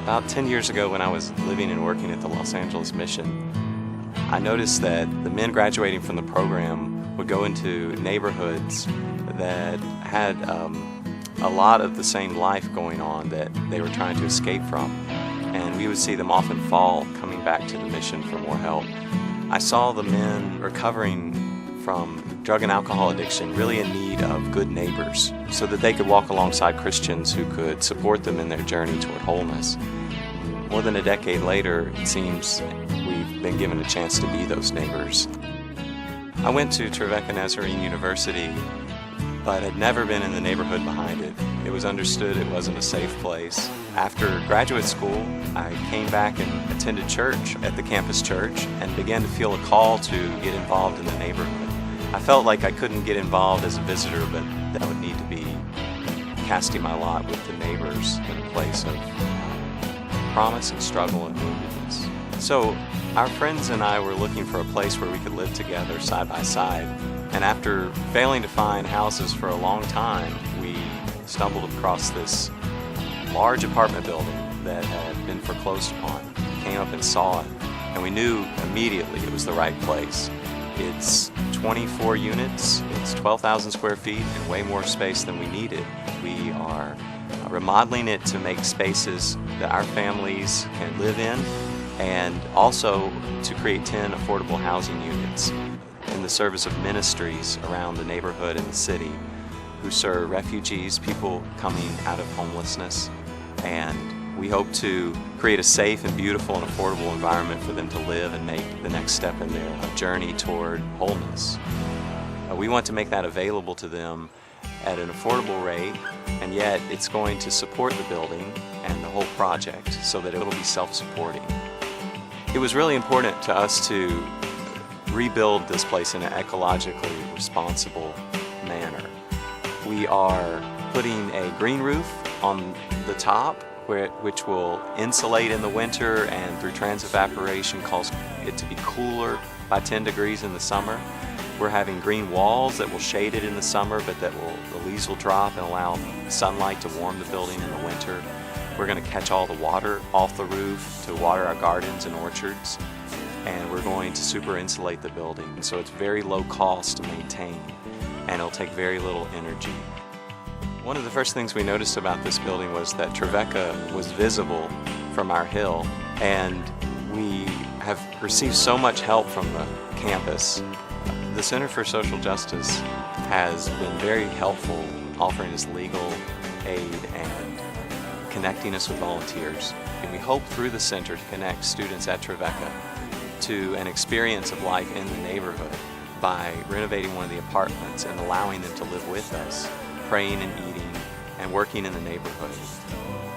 About 10 years ago, when I was living and working at the Los Angeles Mission, I noticed that the men graduating from the program would go into neighborhoods that had a lot of the same life going on that they were trying to escape from. And we would see them often fall coming back to the mission for more help. I saw the men recovering from drug and alcohol addiction really in need of good neighbors so that they could walk alongside Christians who could support them in their journey toward wholeness. More than a decade later, it seems we've been given a chance to be those neighbors. I went to Trevecca Nazarene University, but had never been in the neighborhood behind it. It was understood it wasn't a safe place. After graduate school, I came back and attended church at the campus church and began to feel a call to get involved in the neighborhood. I felt like I couldn't get involved as a visitor, but that I would need to be casting my lot with the neighbors in a place of promise and struggle and woundedness. So our friends and I were looking for a place where we could live together side by side. And after failing to find houses for a long time, we stumbled across this large apartment building that had been foreclosed upon. Came up and saw it, and we knew immediately it was the right place. It's 24 units, it's 12,000 square feet, and way more space than we needed. We are remodeling it to make spaces that our families can live in, and also to create 10 affordable housing units in the service of ministries around the neighborhood and the city who serve refugees, people coming out of homelessness, and we hope to create a safe and beautiful and affordable environment for them to live and make the next step in their journey toward wholeness. We want to make that available to them at an affordable rate, and yet it's going to support the building and the whole project so that it will be self-supporting. It was really important to us to rebuild this place in an ecologically responsible manner. We are putting a green roof on the top which will insulate in the winter and through transevaporation cause it to be cooler by 10 degrees in the summer. We're having green walls that will shade it in the summer, but the leaves will drop and allow sunlight to warm the building in the winter. We're going to catch all the water off the roof to water our gardens and orchards, and we're going to super insulate the building. So it's very low cost to maintain, and it'll take very little energy. One of the first things we noticed about this building was that Trevecca was visible from our hill, and we have received so much help from the campus. The Center for Social Justice has been very helpful, offering us legal aid and connecting us with volunteers. And we hope through the center to connect students at Trevecca to an experience of life in the neighborhood by renovating one of the apartments and allowing them to live with us, praying and eating and working in the neighborhood.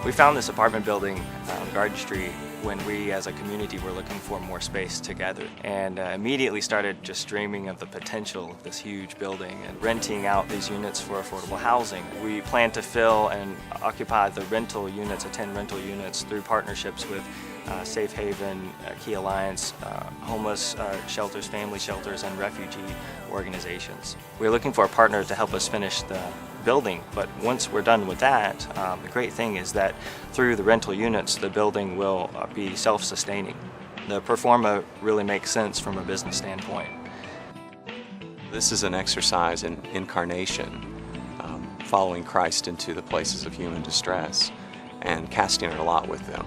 We found this apartment building on Garden Street when we as a community were looking for more space together, and immediately started just dreaming of the potential of this huge building and renting out these units for affordable housing. We plan to fill and occupy the rental units, 10 rental units, through partnerships with Safe Haven, Key Alliance, homeless shelters, family shelters, and refugee organizations. We're looking for a partner to help us finish the building, but once we're done with that, the great thing is that through the rental units, the building will be self-sustaining. The pro forma really makes sense from a business standpoint. This is an exercise in incarnation, following Christ into the places of human distress and casting our lot with them.